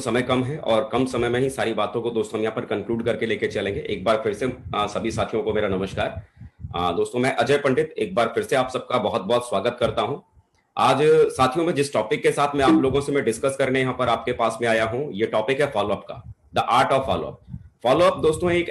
समय कम है और कम समय में ही सारी बातों को दोस्तों हम यहाँ पर कंक्लूड करके लेके चलेंगे। एक बार फिर से सभी साथियों को मेरा नमस्कार। दोस्तों मैं अजय पंडित एक बार फिर से आप सबका बहुत बहुत स्वागत करता हूँ। आज साथियों में जिस टॉपिक के साथ में आप लोगों से मैं डिस्कस करने यहाँ पर आपके पास में आया हूँ, ये टॉपिक है फॉलोअप का, the art of follow up. Follow up दोस्तों एक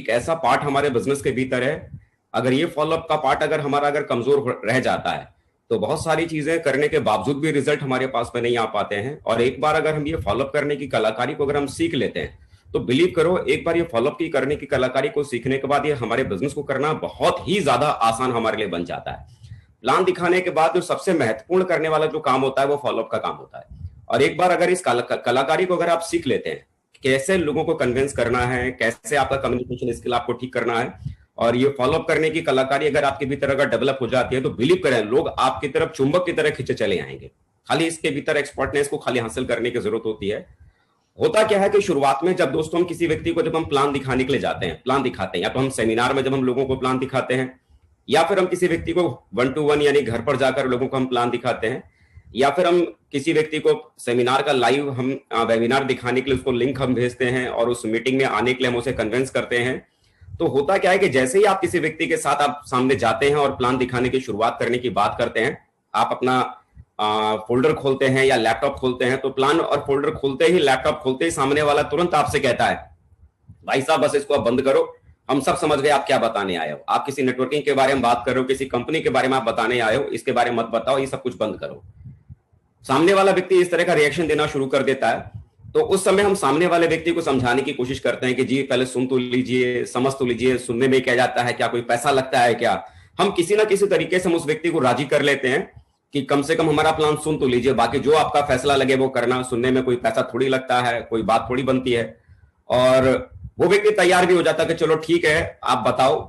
ऐसा पार्ट हमारे बिजनेस के भीतर है। अगर ये फॉलोअप का पार्ट अगर कमजोर रह जाता है तो बहुत सारी चीजें करने के बावजूद भी रिजल्ट हमारे पास में नहीं आ पाते हैं। और एक बार अगर हम ये फॉलोअप करने की कलाकारी को अगर हम सीख लेते हैं तो बिलीव करो, एक बार ये फॉलोअप की करने की कलाकारी को सीखने के बाद ये हमारे बिजनेस को करना बहुत ही ज्यादा आसान हमारे लिए बन जाता है। प्लान दिखाने के बाद जो सबसे महत्वपूर्ण करने वाला जो काम होता है वो फॉलोअप का काम होता है। और एक बार अगर इस कलाकारी को अगर आप सीख लेते हैं, कैसे लोगों को कन्विंस करना है, कैसे आपका कम्युनिकेशन स्किल आपको ठीक करना है, और ये फॉलोअप करने की कलाकारी अगर आपके भीतर अगर डेवलप हो जाती है तो बिलीव करें, लोग आपकी तरफ चुंबक की तरह खींचे चले आएंगे। खाली इसके भीतर एक्सपर्टनेस को खाली हासिल करने की जरूरत होती है। होता क्या है कि शुरुआत में जब दोस्तों हम किसी व्यक्ति को जब हम प्लान दिखाने के लिए जाते हैं, प्लान दिखाते हैं, या तो हम सेमिनार में जब हम लोगों को प्लान दिखाते हैं, या फिर हम किसी व्यक्ति को 1-to-1 यानी घर पर जाकर लोगों को हम प्लान दिखाते हैं, या फिर हम किसी व्यक्ति को सेमिनार का लाइव हम वेबिनार दिखाने के लिए उसको लिंक हम भेजते हैं और उस मीटिंग में आने के लिए हम उसे कन्विंस करते हैं। तो होता क्या है कि जैसे ही आप किसी व्यक्ति के साथ आप सामने जाते हैं और प्लान दिखाने की शुरुआत करने की बात करते हैं, आप अपना फोल्डर खोलते हैं या लैपटॉप खोलते हैं, तो प्लान और फोल्डर खोलते ही, लैपटॉप खोलते ही सामने वाला तुरंत आपसे कहता है, भाई साहब बस इसको आप बंद करो, हम सब समझ गए आप क्या बताने आए हो। आप किसी नेटवर्किंग के बारे में बात कर रहे हो, किसी कंपनी के बारे में आप बताने आए हो, इसके बारे में मत बताओ, ये सब कुछ बंद करो। सामने वाला व्यक्ति इस तरह का रिएक्शन देना शुरू कर देता है। तो उस समय हम सामने वाले व्यक्ति को समझाने की कोशिश करते हैं कि जी पहले सुन तो लीजिए, समझ तो लीजिए, सुनने में क्या जाता है, क्या कोई पैसा लगता है क्या। हम किसी ना किसी तरीके से हम उस व्यक्ति को राजी कर लेते हैं कि कम से कम हमारा प्लान सुन तो लीजिए, बाकी जो आपका फैसला लगे वो करना, सुनने में कोई पैसा थोड़ी लगता है, कोई बात थोड़ी बनती है। और वो व्यक्ति तैयार भी हो जाता है कि चलो ठीक है आप बताओ।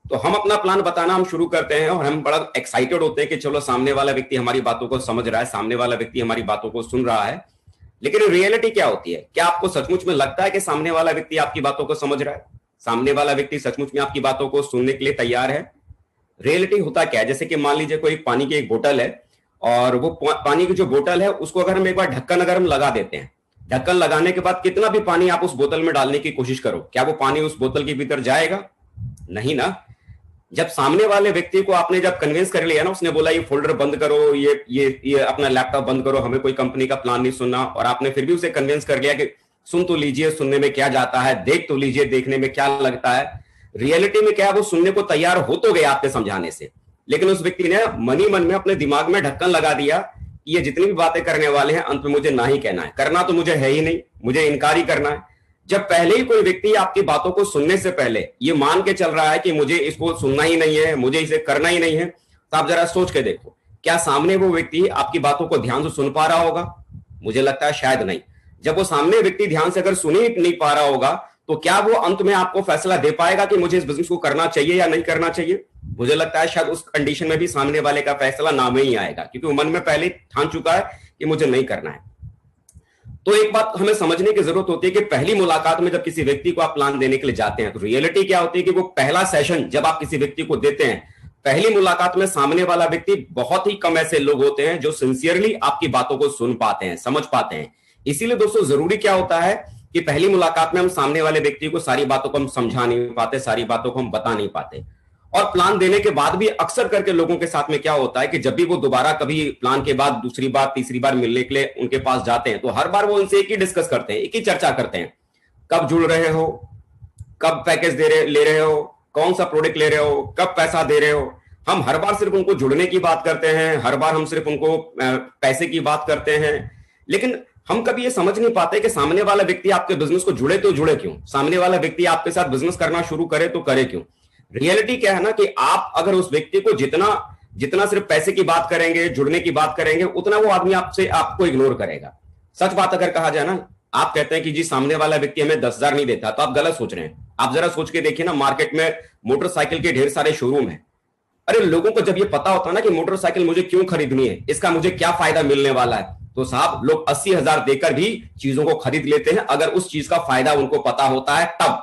तो हम अपना प्लान बताना हम शुरू करते हैं और हम बड़ा एक्साइटेड होते हैं कि चलो सामने वाला व्यक्ति हमारी बातों को समझ रहा है, सामने वाला व्यक्ति हमारी बातों को सुन रहा है। लेकिन रियलिटी क्या होती है? क्या आपको सचमुच में लगता है कि सामने वाला व्यक्ति आपकी बातों को समझ रहा है? सामने वाला व्यक्ति सचमुच में आपकी बातों को सुनने के लिए तैयार है? रियलिटी होता क्या है, जैसे कि मान लीजिए कोई पानी की एक बोतल है और वो पानी की जो बोतल है उसको अगर हम एक बार ढक्कन अगर हम लगा देते हैं, ढक्कन लगाने के बाद कितना भी पानी आप उस बोतल में डालने की कोशिश करो, क्या वो पानी उस बोतल के भीतर जाएगा? नहीं ना। जब सामने वाले व्यक्ति को आपने जब कन्विंस कर लिया ना, उसने बोला ये फोल्डर बंद करो, ये अपना लैपटॉप बंद करो, हमें कोई कंपनी का प्लान नहीं सुनना, और आपने फिर भी उसे कन्विंस कर लिया कि सुन तो लीजिए, सुनने में क्या जाता है, देख तो लीजिए, देखने में क्या लगता है। रियलिटी में क्या है, वो सुनने को तैयार हो तो गया आपके समझाने से, लेकिन उस व्यक्ति ने मन ही मन में अपने दिमाग में ढक्कन लगा दिया कि ये जितनी भी बातें करने वाले हैं अंत में मुझे ना ही कहना है, करना तो मुझे है ही नहीं, मुझे इनकार ही करना है। जब पहले ही कोई व्यक्ति आपकी बातों को सुनने से पहले ये मान के चल रहा है कि मुझे इसको सुनना ही नहीं है, मुझे इसे करना ही नहीं है, तो आप जरा सोच के देखो, क्या सामने वो व्यक्ति आपकी बातों को ध्यान से सुन पा रहा होगा? मुझे लगता है शायद नहीं। जब वो सामने व्यक्ति ध्यान से अगर सुन ही नहीं पा रहा होगा तो क्या वो अंत में आपको फैसला दे पाएगा कि मुझे इस बिजनेस को करना चाहिए या नहीं करना चाहिए? मुझे लगता है शायद उस कंडीशन में भी सामने वाले का फैसला ना में ही आएगा, क्योंकि वो मन में पहले ठान चुका है कि मुझे नहीं करना है। तो एक बात हमें समझने की जरूरत होती है कि पहली मुलाकात में जब किसी व्यक्ति को आप प्लान देने के लिए जाते हैं तो रियलिटी क्या होती है कि वो पहला सेशन जब आप किसी व्यक्ति को देते हैं, पहली मुलाकात में सामने वाला व्यक्ति, बहुत ही कम ऐसे लोग होते हैं जो सिंसियरली आपकी बातों को सुन पाते हैं, समझ पाते हैं। इसीलिए दोस्तों जरूरी क्या होता है कि पहली मुलाकात में हम सामने वाले व्यक्ति को सारी बातों को हम समझा नहीं पाते, सारी बातों को हम बता नहीं पाते। और प्लान देने के बाद भी अक्सर करके लोगों के साथ में क्या होता है कि जब भी वो दोबारा कभी प्लान के बाद दूसरी बार तीसरी बार मिलने के लिए उनके पास जाते हैं तो हर बार वो उनसे एक ही डिस्कस करते हैं, एक ही चर्चा करते हैं, कब जुड़ रहे हो, कब पैकेज ले रहे हो, कौन सा प्रोडक्ट ले रहे हो, कब पैसा दे रहे हो। हम हर बार सिर्फ उनको जुड़ने की बात करते हैं, हर बार हम सिर्फ उनको पैसे की बात करते हैं, लेकिन हम कभी ये समझ नहीं पाते कि सामने वाला व्यक्ति आपके बिजनेस को जुड़े तो जुड़े क्यों, सामने वाला व्यक्ति आपके साथ बिजनेस करना शुरू करे तो करे क्यों। रियलिटी क्या है ना कि आप अगर उस व्यक्ति को जितना सिर्फ पैसे की बात करेंगे, जुड़ने की बात करेंगे, उतना वो आदमी आपको इग्नोर करेगा। सच बात अगर कहा जाए ना, आप कहते हैं कि जी सामने वाला व्यक्ति हमें 10,000 नहीं देता, तो आप गलत सोच रहे हैं। आप जरा सोच के देखिए ना, मार्केट में मोटरसाइकिल के ढेर सारे शोरूम है। अरे लोगों को जब ये पता होता है ना कि मोटरसाइकिल मुझे क्यों खरीदनी है, इसका मुझे क्या फायदा मिलने वाला है, तो साहब लोग 80,000 देकर भी चीजों को खरीद लेते हैं, अगर उस चीज का फायदा उनको पता होता है तब।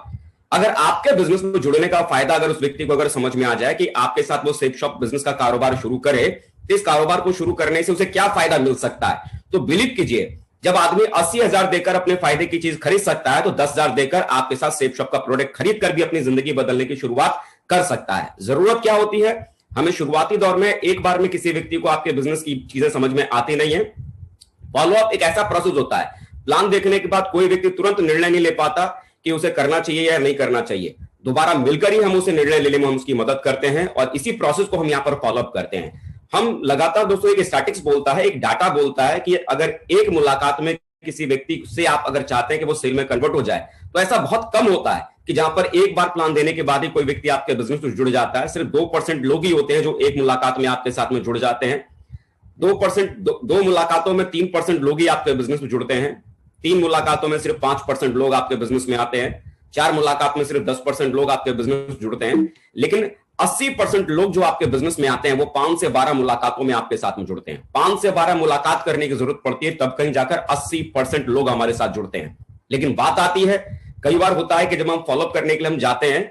अगर आपके बिजनेस में जुड़ने का फायदा अगर उस व्यक्ति को अगर समझ में आ जाए कि आपके साथ वो सेफ शॉप बिजनेस का कारोबार शुरू करे, तो इस कारोबार को शुरू करने से उसे क्या फायदा मिल सकता है, तो बिलीव कीजिए जब आदमी 80,000 देकर अपने फायदे की चीज खरीद सकता है तो 10,000 देकर आपके साथ सेफ शॉप का प्रोडक्ट खरीद कर भी अपनी जिंदगी बदलने की शुरुआत कर सकता है। जरूरत क्या होती है, हमें शुरुआती दौर में एक बार में किसी व्यक्ति को आपके बिजनेस की चीजें समझ में आती नहीं है। फॉलोअप एक ऐसा प्रोसेस होता है, प्लान देखने के बाद कोई व्यक्ति तुरंत निर्णय नहीं ले पाता कि उसे करना चाहिए या नहीं करना चाहिए। दोबारा मिलकर ही हम उसे निर्णय लेने में हम उसकी मदद करते हैं और इसी प्रोसेस को हम यहां पर फॉलोअप करते हैं। हम लगातार दोस्तों एक स्टैटिस्टिक्स बोलता है, एक डाटा बोलता है कि अगर एक मुलाकात में किसी व्यक्ति से आप अगर चाहते हैं कि वो सेल में कन्वर्ट हो जाए तो ऐसा बहुत कम होता है कि जहां पर एक बार प्लान देने के बाद ही कोई व्यक्ति आपके बिजनेस में जुड़ जाता है। सिर्फ 2% लोग ही होते हैं जो एक मुलाकात में आपके साथ में जुड़ जाते हैं। 2% दो मुलाकातों में 3% लोग ही आपके बिजनेस में जुड़ते हैं। 3 मुलाकातों में सिर्फ 5% लोग आपके बिजनेस में आते हैं। 4 मुलाकात में सिर्फ 10% लोग आपके बिजनेस में जुड़ते हैं। लेकिन 80% लोग जो आपके बिजनेस में आते हैं वो 5 से 12 मुलाकातों में आपके साथ में जुड़ते हैं। 5 से 12 मुलाकात करने की जरूरत पड़ती है तब कहीं जाकर 80% लोग हमारे साथ जुड़ते हैं। लेकिन बात आती है, कई बार होता है कि जब हम फॉलोअप करने के लिए हम जाते हैं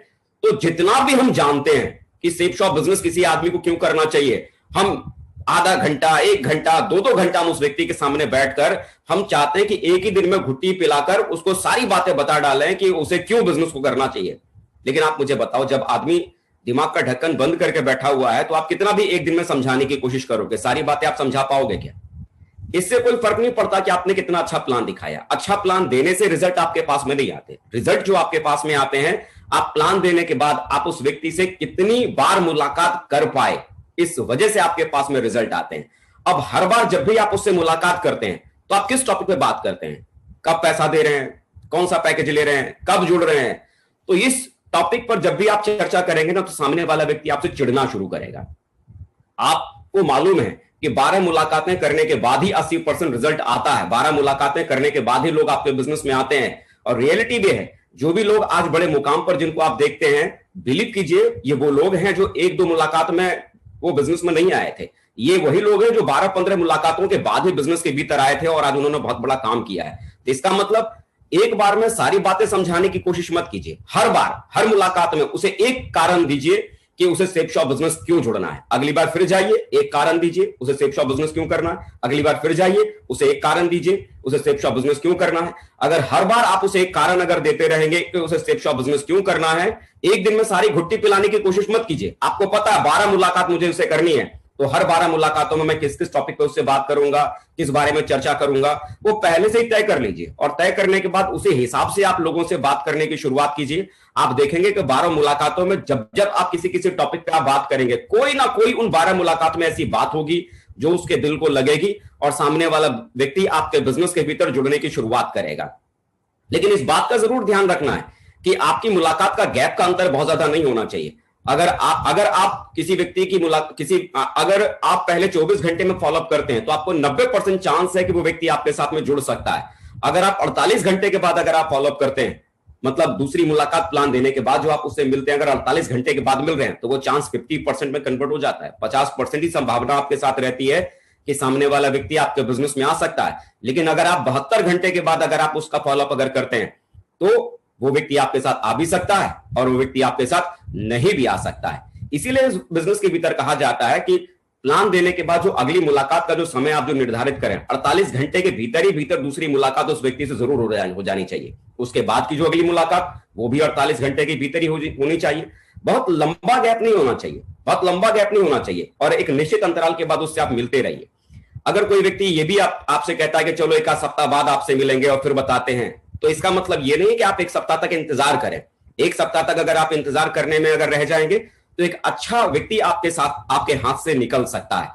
तो जितना भी हम जानते हैं कि सेफ शॉप बिजनेस किसी आदमी को क्यों करना चाहिए, हम आधा घंटा, 1 घंटा, 2 घंटा हम उस व्यक्ति के सामने बैठकर हम चाहते हैं कि एक ही दिन में घुट्टी पिलाकर उसको सारी बातें बता डालें कि उसे क्यों बिजनेस को करना चाहिए। लेकिन आप मुझे बताओ, जब आदमी दिमाग का ढक्कन बंद करके बैठा हुआ है तो आप कितना भी एक दिन में समझाने की कोशिश करोगे, सारी बातें आप समझा पाओगे क्या? इससे कोई फर्क नहीं पड़ता कि आपने कितना अच्छा प्लान दिखाया। अच्छा प्लान देने से रिजल्ट आपके पास में नहीं आते। रिजल्ट जो आपके पास में आते हैं, आप प्लान देने के बाद आप उस व्यक्ति से कितनी बार मुलाकात कर पाए, इस वजह से आपके पास में रिजल्ट आते हैं। अब हर बार जब भी आप उससे मुलाकात करते हैं तो आप किस टॉपिक पे बात करते हैं? कब पैसा दे रहे हैं, कौन सा पैकेज ले रहे हैं, कब जुड़ रहे हैं? तो इस टॉपिक पर जब भी आप चर्चा करेंगे ना तो सामने वाला व्यक्ति आपसे चिढ़ना शुरू करेगा। आपको मालूम है कि 12 मुलाकातें करने के बाद ही 80% रिजल्ट आता है। 12 मुलाकातें करने के बाद ही लोग आपके बिजनेस में आते हैं। और रियलिटी भी है, जो भी लोग आज बड़े मुकाम पर जिनको आप देखते हैं, बिलीव कीजिए ये वो लोग हैं जो 1-2 मुलाकात में वो बिजनेस में नहीं आए थे। ये वही लोग हैं जो 12-15 मुलाकातों के बाद ही बिजनेस के भीतर आए थे और आज उन्होंने बहुत बड़ा काम किया है। तो इसका मतलब एक बार में सारी बातें समझाने की कोशिश मत कीजिए। हर बार, हर मुलाकात में उसे एक कारण दीजिए कि उसे सेफ शॉप बिजनेस क्यों जुड़ना है। अगली बार फिर जाइए, एक कारण दीजिए उसे सेफ शॉप बिजनेस क्यों करना है। अगली बार फिर जाइए, उसे एक कारण दीजिए उसे सेफ शॉप बिजनेस क्यों करना है। अगर हर बार आप उसे एक कारण अगर देते रहेंगे कि उसे सेफ शॉप बिजनेस क्यों करना है, एक दिन में सारी घुट्टी पिलाने की कोशिश मत कीजिए। आपको पता है 12 मुलाकात मुझे उसे करनी है, तो हर 12 मुलाकातों में मैं किस किस टॉपिक पे उससे बात करूंगा, किस बारे में चर्चा करूंगा, वो पहले से ही तय कर लीजिए। और तय करने के बाद उसी हिसाब से आप लोगों से बात करने की शुरुआत कीजिए। आप देखेंगे कि 12 मुलाकातों में जब जब आप किसी किसी टॉपिक पे आप बात करेंगे, कोई ना कोई उन 12 मुलाकात में ऐसी बात होगी जो उसके दिल को लगेगी और सामने वाला व्यक्ति आपके बिजनेस के भीतर जुड़ने की शुरुआत करेगा। लेकिन इस बात का जरूर ध्यान रखना है कि आपकी मुलाकात का गैप का अंतर बहुत ज्यादा नहीं होना चाहिए। अगर आप किसी व्यक्ति की अगर आप पहले 24 घंटे में फॉलोअप करते हैं तो आपको 90% चांस है कि वो व्यक्ति आपके साथ में जुड़ सकता है। अगर आप 48 घंटे के बाद अगर आप फॉलोअप करते हैं, मतलब दूसरी मुलाकात प्लान देने के बाद जो आप उससे मिलते हैं, अगर 48 घंटे के बाद मिल रहे हैं तो वो चांस 50% में कन्वर्ट हो जाता है। 50% ही संभावना आपके साथ रहती है कि सामने वाला व्यक्ति आपके बिजनेस में आ सकता है। लेकिन अगर आप 72 घंटे के बाद अगर आप उसका फॉलोअप अगर करते हैं तो वो व्यक्ति आपके साथ आ भी सकता है और वो व्यक्ति आपके साथ नहीं भी आ सकता है। इसीलिए इस बिजनेस के भीतर कहा जाता है कि प्लान देने के बाद जो अगली मुलाकात का जो समय आप जो निर्धारित करें, 48 घंटे के भीतर ही भीतर दूसरी मुलाकात उस व्यक्ति से जरूर हो जानी चाहिए। उसके बाद की जो अगली मुलाकात वो भी 48 घंटे के भीतर ही होनी चाहिए। बहुत लंबा गैप नहीं होना चाहिए, बहुत लंबा गैप नहीं होना चाहिए। और एक निश्चित अंतराल के बाद उससे आप मिलते रहिए। अगर कोई व्यक्ति ये भी आपसे कहता है कि चलो 1 सप्ताह बाद आपसे मिलेंगे और फिर बताते हैं, तो इसका मतलब ये नहीं कि आप 1 सप्ताह तक इंतजार करें। 1 सप्ताह तक अगर आप इंतजार करने में अगर रह जाएंगे तो एक अच्छा व्यक्ति आपके साथ आपके हाथ से निकल सकता है।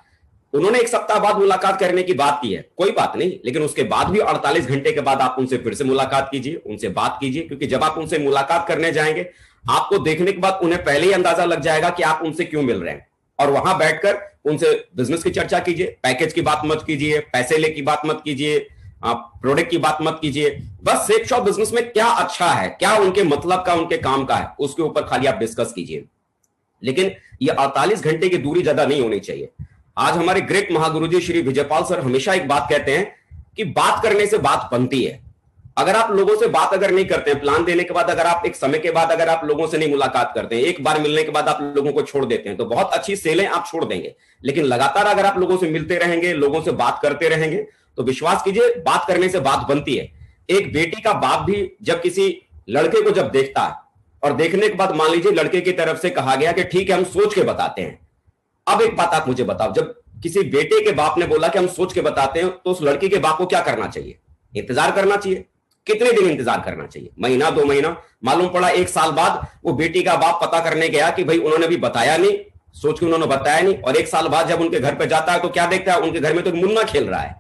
उन्होंने 1 सप्ताह बाद मुलाकात करने की बात की है, कोई बात नहीं, लेकिन उसके बाद भी 48 घंटे के बाद आप उनसे फिर से मुलाकात कीजिए, उनसे बात कीजिए। क्योंकि जब आप उनसे मुलाकात करने जाएंगे, आपको देखने के बाद उन्हें पहले ही अंदाजा लग जाएगा कि आप उनसे क्यों मिल रहे हैं। और वहां बैठकर उनसे बिजनेस की चर्चा कीजिए, पैकेज की बात मत कीजिए, पैसे ले की बात मत कीजिए, आप प्रोडक्ट की बात मत कीजिए। बस सेफ शॉप बिजनेस में क्या अच्छा है, क्या उनके मतलब का, उनके काम का है, उसके ऊपर खाली आप डिस्कस कीजिए। लेकिन ये 48 घंटे की दूरी ज्यादा नहीं होनी चाहिए। आज हमारे ग्रेट महागुरु जी श्री विजयपाल सर हमेशा एक बात कहते हैं कि बात करने से बात बनती है। अगर आप लोगों से बात अगर नहीं करते हैं, प्लान देने के बाद अगर आप एक समय के बाद अगर आप लोगों से नहीं मुलाकात करते हैं, एक बार मिलने के बाद आप लोगों को छोड़ देते हैं, तो बहुत अच्छी सेलें आप छोड़ देंगे। लेकिन लगातार अगर आप लोगों से मिलते रहेंगे, लोगों से बात करते रहेंगे, तो विश्वास कीजिए बात करने से बात बनती है। एक बेटी का बाप भी जब किसी लड़के को जब देखता है और देखने के बाद मान लीजिए लड़के की तरफ से कहा गया कि ठीक है हम सोच के बताते हैं। अब एक बात आप मुझे बताओ, जब किसी बेटे के बाप ने बोला कि हम सोच के बताते हैं, तो उस लड़की के बाप को क्या करना चाहिए? इंतजार करना चाहिए। कितने दिन इंतजार करना चाहिए? महीना, 2 महीना? मालूम पड़ा 1 साल बाद वो बेटी का बाप पता करने गया कि भाई उन्होंने भी बताया नहीं, सोच के उन्होंने बताया नहीं, और 1 साल बाद जब उनके घर पे जाता है तो क्या देखता है? उनके घर में तो मुन्ना खेल रहा है।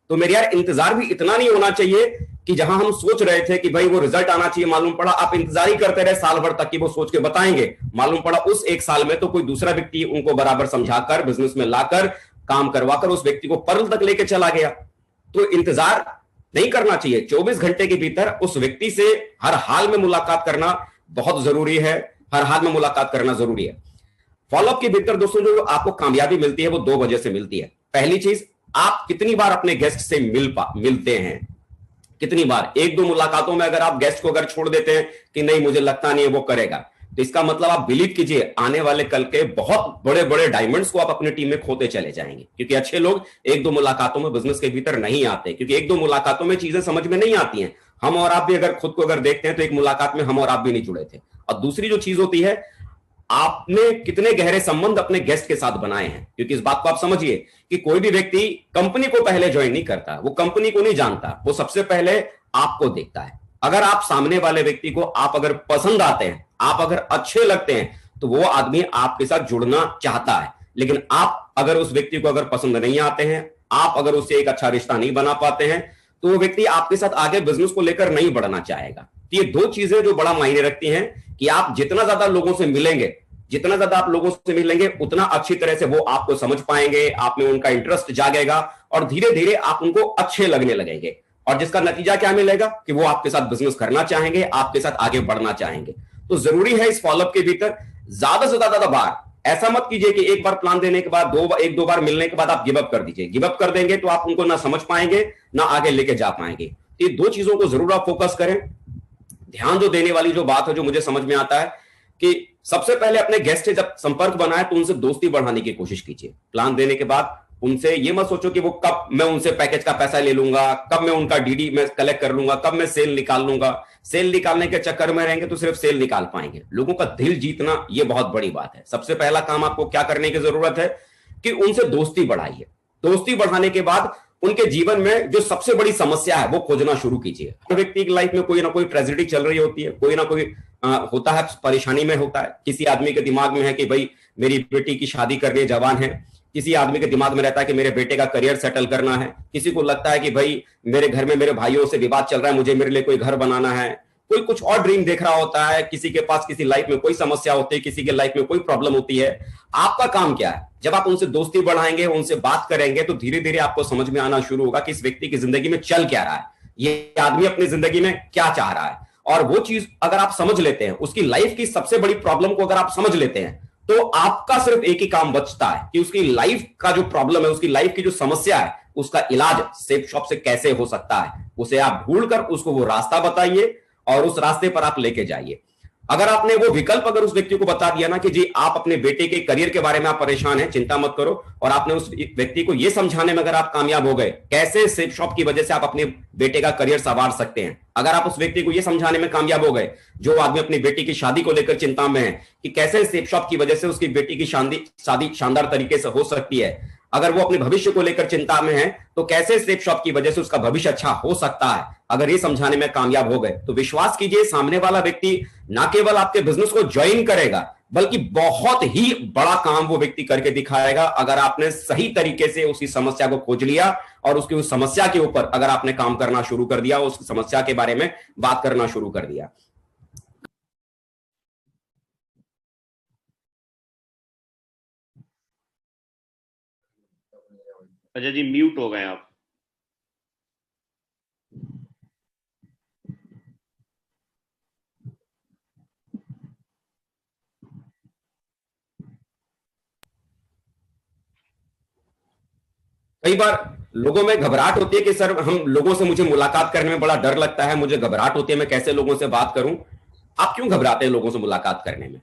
तो मेरे यार इंतजार भी इतना नहीं होना चाहिए कि जहां हम सोच रहे थे कि भाई वो रिजल्ट आना चाहिए, मालूम पड़ा आप इंतजार ही करते रहे साल भर तक कि वो सोच के बताएंगे। मालूम पड़ा उस 1 साल में तो कोई दूसरा व्यक्ति उनको बराबर समझाकर, बिजनेस में लाकर, काम करवाकर उस व्यक्ति को पर्ल तक लेके चला गया। तो इंतजार नहीं करना चाहिए। 24 घंटे के भीतर उस व्यक्ति से हर हाल में मुलाकात करना बहुत जरूरी है। हर हाल में मुलाकात करना जरूरी है। फॉलोअप के भीतर दोस्तों जो आपको कामयाबी मिलती है वो 2 वजह से मिलती है। पहली चीज, आप कितनी बार अपने गेस्ट से मिलते हैं, कितनी बार। 1-2 मुलाकातों में अगर आप गेस्ट को अगर छोड़ देते हैं कि नहीं मुझे लगता नहीं है वो करेगा, तो इसका मतलब आप बिलीव कीजिए आने वाले कल के बहुत बड़े बड़े डायमंड्स को आप अपनी टीम में खोते चले जाएंगे। क्योंकि अच्छे लोग 1-2 मुलाकातों में बिजनेस के भीतर नहीं आते, क्योंकि 1-2 मुलाकातों में चीजें समझ में नहीं आती हैं। हम और आप भी अगर खुद को अगर देखते हैं तो एक मुलाकात में हम और आप भी नहीं जुड़े थे। और दूसरी जो चीज होती है, आपने कितने गहरे संबंध अपने गेस्ट के साथ बनाए हैं। क्योंकि इस बात को आप समझिए कि कोई भी व्यक्ति कंपनी को पहले ज्वाइन नहीं करता, वो कंपनी को नहीं जानता, वो सबसे पहले आपको देखता है। अगर आप सामने वाले व्यक्ति को आप अगर पसंद आते हैं, आप अगर अच्छे लगते हैं, तो वो आदमी आपके साथ जुड़ना चाहता है। लेकिन आप अगर उस व्यक्ति को अगर पसंद नहीं आते हैं, आप अगर उससे एक अच्छा रिश्ता नहीं बना पाते हैं, तो वो व्यक्ति आपके साथ आगे बिजनेस को लेकर नहीं बढ़ना चाहेगा। तो ये 2 चीजें जो बड़ा मायने रखती हैं कि आप जितना ज्यादा लोगों से मिलेंगे, जितना ज्यादा आप लोगों से मिलेंगे, उतना अच्छी तरह से वो आपको समझ पाएंगे, आप में उनका इंटरेस्ट जागेगा और धीरे धीरे आप उनको अच्छे लगने लगेंगे। और जिसका नतीजा क्या मिलेगा कि वो आपके साथ बिजनेस करना चाहेंगे, आपके साथ आगे बढ़ना चाहेंगे। तो जरूरी है इस फॉलोअप के भीतर ज्यादा से ज्यादा बार ऐसा मत कीजिए कि एक बार प्लान देने के बाद 1-2 बार मिलने के बाद आप गिव अप कर दीजिए। गिव अप कर देंगे तो आप उनको ना समझ पाएंगे, ना आगे लेके जा पाएंगे। ये 2 चीजों को जरूर आप फोकस करें। ध्यान जो देने वाली जो बात है, जो मुझे समझ में आता है कि सबसे पहले अपने गेस्ट से जब संपर्क बनाए तो उनसे दोस्ती बढ़ाने की कोशिश कीजिए। प्लान देने के बाद उनसे ये मत सोचो कि वो कब मैं उनसे पैकेज का पैसा ले लूंगा, कब मैं उनका डीडी में कलेक्ट कर लूंगा, कब मैं सेल निकाल लूंगा। सेल निकालने के चक्कर में रहेंगे तो सिर्फ सेल निकाल पाएंगे। लोगों का दिल जीतना ये बहुत बड़ी बात है। सबसे पहला काम आपको क्या करने की जरूरत है कि उनसे दोस्ती बढ़ाइए। दोस्ती बढ़ाने के बाद उनके जीवन में जो सबसे बड़ी समस्या है वो खोजना शुरू कीजिए। हर व्यक्ति की लाइफ में कोई ना कोई ट्रेजेडी चल रही होती है, कोई ना कोई होता है, परेशानी में होता है। किसी आदमी के दिमाग में है कि भाई मेरी बेटी की शादी करनी, जवान है। किसी आदमी के दिमाग में रहता है कि मेरे बेटे का करियर सेटल करना है। किसी को लगता है कि भाई मेरे घर में मेरे भाइयों से विवाद चल रहा है, मुझे मेरे लिए कोई घर बनाना है। कोई कुछ और ड्रीम देख रहा होता है। किसी के पास किसी लाइफ में कोई समस्या होती है, किसी के लाइफ में कोई प्रॉब्लम होती है। आपका काम क्या है? जब आप उनसे दोस्ती बढ़ाएंगे, उनसे बात करेंगे, तो धीरे धीरे आपको समझ में आना शुरू होगा कि इस व्यक्ति की जिंदगी में चल क्या रहा है, ये आदमी अपनी जिंदगी में क्या चाह रहा है। और वो चीज अगर आप समझ लेते हैं, उसकी लाइफ की सबसे बड़ी प्रॉब्लम को अगर आप समझ लेते हैं, तो आपका सिर्फ एक ही काम बचता है कि उसकी लाइफ का जो प्रॉब्लम है, उसकी लाइफ की जो समस्या है, उसका इलाज सेफ शॉप से कैसे हो सकता है। उसे आप ढूंढकर उसको वो रास्ता बताइए और उस रास्ते पर आप लेके जाइए। अगर आपने वो विकल्प अगर उस व्यक्ति को बता दिया ना कि जी आप अपने बेटे के करियर के बारे में आप परेशान हैं, चिंता मत करो, और आपने उस व्यक्ति को ये समझाने में अगर आप कामयाब हो गए कैसे सेफ शॉप की वजह से आप अपने बेटे का करियर संवार सकते हैं, अगर आप उस व्यक्ति को ये समझाने में कामयाब हो गए, जो आदमी अपनी बेटी की शादी को लेकर चिंता में है कि कैसे सेफ शॉप की वजह से उसकी बेटी की शादी शानदार तरीके से हो सकती है, अगर वो अपने भविष्य को लेकर चिंता में है तो कैसे सेफ शॉप की वजह से उसका भविष्य अच्छा हो सकता है, अगर ये समझाने में कामयाब हो गए, तो विश्वास कीजिए सामने वाला व्यक्ति ना केवल आपके बिजनेस को ज्वाइन करेगा, बल्कि बहुत ही बड़ा काम वो व्यक्ति करके दिखाएगा। अगर आपने सही तरीके से उसकी समस्या को खोज लिया और उसकी उस समस्या के ऊपर अगर आपने काम करना शुरू कर दिया, उस समस्या के बारे में बात करना शुरू कर दिया। अजय जी म्यूट हो गए आप। कई बार लोगों में घबराहट होती है कि सर हम लोगों से, मुझे मुलाकात करने में बड़ा डर लगता है, मुझे घबराहट होती है, मैं कैसे लोगों से बात करूं। आप क्यों घबराते हैं लोगों से मुलाकात करने में?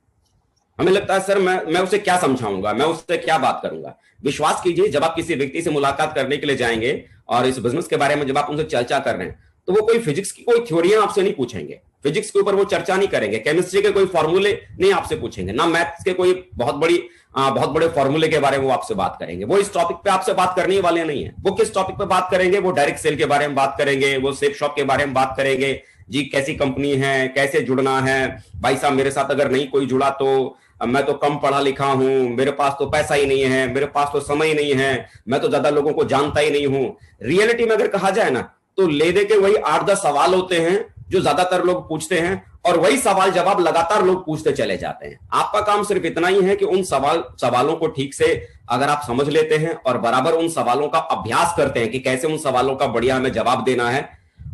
हमें लगता है सर मैं उसे क्या समझाऊंगा, मैं उससे क्या बात करूंगा। विश्वास कीजिए जब आप किसी व्यक्ति से मुलाकात करने के लिए जाएंगे और इस बिजनेस के बारे में जब आप उनसे चर्चा कर रहे हैं तो वो कोई फिजिक्स की कोई थ्योरियां आपसे नहीं पूछेंगे, फिजिक्स के ऊपर वो चर्चा नहीं करेंगे, केमिस्ट्री के कोई फॉर्मूले नहीं आपसे पूछेंगे, ना मैथ्स के कोई बहुत बड़े फॉर्मूले के बारे में वो आपसे बात करेंगे। वो इस टॉपिक पे आपसे बात करने वाले नहीं है। वो किस टॉपिक पे बात करेंगे? वो डायरेक्ट सेल के बारे में बात करेंगे, वो सेफ शॉप के बारे में बात करेंगे, जी कैसी कंपनी है, कैसे जुड़ना है, भाई साहब मेरे साथ अगर नहीं कोई जुड़ा तो मैं तो कम पढ़ा लिखा हूं, मेरे पास तो पैसा ही नहीं है, मेरे पास तो समय ही नहीं है, मैं तो ज्यादा लोगों को जानता ही नहीं हूं। रियलिटी में अगर कहा जाए ना तो ले दे के वही 8-10 सवाल होते हैं जो ज्यादातर लोग पूछते हैं, और वही सवाल जवाब लगातार लोग पूछते चले जाते हैं। आपका काम सिर्फ इतना ही है कि उन सवालों को ठीक से अगर आप समझ लेते हैं और बराबर उन सवालों का अभ्यास करते हैं कि कैसे उन सवालों का बढ़िया हमें जवाब देना है,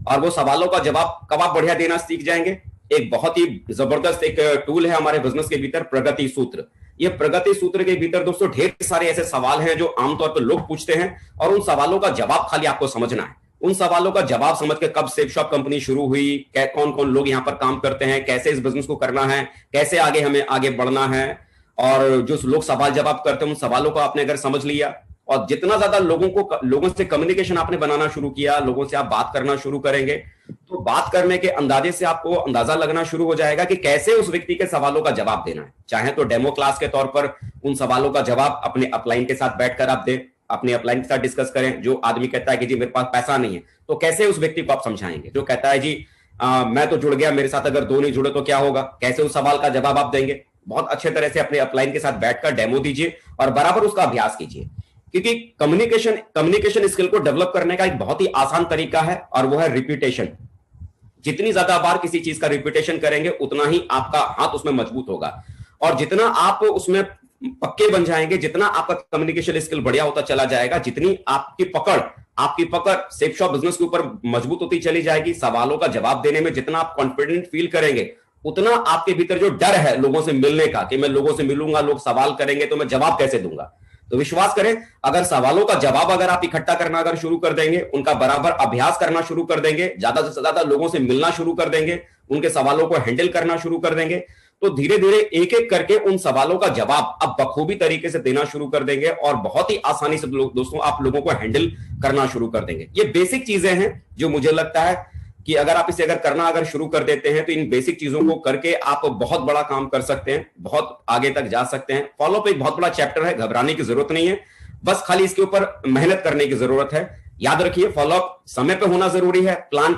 और वो सवालों का जवाब कब आप बढ़िया देना सीख जाएंगे? एक बहुत ही जबरदस्त एक टूल है हमारे बिजनेस के भीतर, प्रगति सूत्र। ये प्रगति सूत्र के भीतर दोस्तों ढेर सारे ऐसे सवाल हैं जो आमतौर पर लोग पूछते हैं, और उन सवालों का जवाब खाली आपको समझना है। उन सवालों का जवाब समझ के कब सेफ शॉप कंपनी शुरू हुई, कौन कौन लोग यहां पर काम करते हैं, कैसे इस बिजनेस को करना है, कैसे हमें आगे बढ़ना है, और जो लोग सवाल जवाब करते हैं उन सवालों को आपने अगर समझ लिया, और जितना ज्यादा लोगों से कम्युनिकेशन आपने बनाना शुरू किया, लोगों से आप बात करना शुरू करेंगे, तो बात करने के अंदाजे से आपको अंदाजा लगना शुरू हो जाएगा कि कैसे उस व्यक्ति के सवालों का जवाब देना है। चाहे तो डेमो क्लास के तौर पर उन सवालों का जवाब अपने अपलाइन के साथ बैठकर आप दें, अपने अपलाइन के साथ डिस्कस करें। जो आदमी कहता है कि जी मेरे पास पैसा नहीं है, तो कैसे उस व्यक्ति को आप समझाएंगे? जो कहता है जी मैं तो जुड़ गया, मेरे साथ अगर 2 नहीं जुड़े तो क्या होगा, कैसे उस सवाल का जवाब आप देंगे? बहुत अच्छे तरह से अपने अपलाइन के साथ बैठकर डेमो दीजिए और बराबर उसका अभ्यास कीजिए, क्योंकि कम्युनिकेशन स्किल को डेवलप करने का एक बहुत ही आसान तरीका है, और वो है रिपीटेशन। जितनी ज्यादा बार किसी चीज का रिपीटेशन करेंगे उतना ही आपका हाथ उसमें मजबूत होगा, और जितना आप उसमें पक्के बन जाएंगे, जितना आपका कम्युनिकेशन स्किल बढ़िया होता चला जाएगा, जितनी आपकी पकड़ सेफ शॉप बिजनेस के ऊपर मजबूत होती चली जाएगी, सवालों का जवाब देने में जितना आप कॉन्फिडेंट फील करेंगे, उतना आपके भीतर जो डर है लोगों से मिलने का कि मैं लोगों से मिलूंगा, लोग सवाल करेंगे तो मैं जवाब कैसे दूंगा, तो विश्वास करें अगर सवालों का जवाब अगर आप इकट्ठा करना अगर शुरू कर देंगे, उनका बराबर अभ्यास करना शुरू कर देंगे, ज्यादा से ज्यादा लोगों से मिलना शुरू कर देंगे, उनके सवालों को हैंडल करना शुरू कर देंगे, तो धीरे धीरे एक एक करके उन सवालों का जवाब आप बखूबी तरीके से देना शुरू कर देंगे, और बहुत ही आसानी से दोस्तों आप लोगों को हैंडल करना शुरू कर देंगे। ये बेसिक चीजें हैं जो मुझे लगता है कि अगर आप इसे अगर शुरू कर देते हैं तो इन बेसिक चीजों को करके आप बहुत बड़ा काम कर सकते हैं, बहुत आगे तक जा सकते हैं। फॉलोअप एक बहुत बड़ा चैप्टर है, घबराने की जरूरत नहीं है, बस खाली इसके ऊपर मेहनत करने की जरूरत है। याद रखिए फॉलोअप समय पे होना जरूरी है, प्लान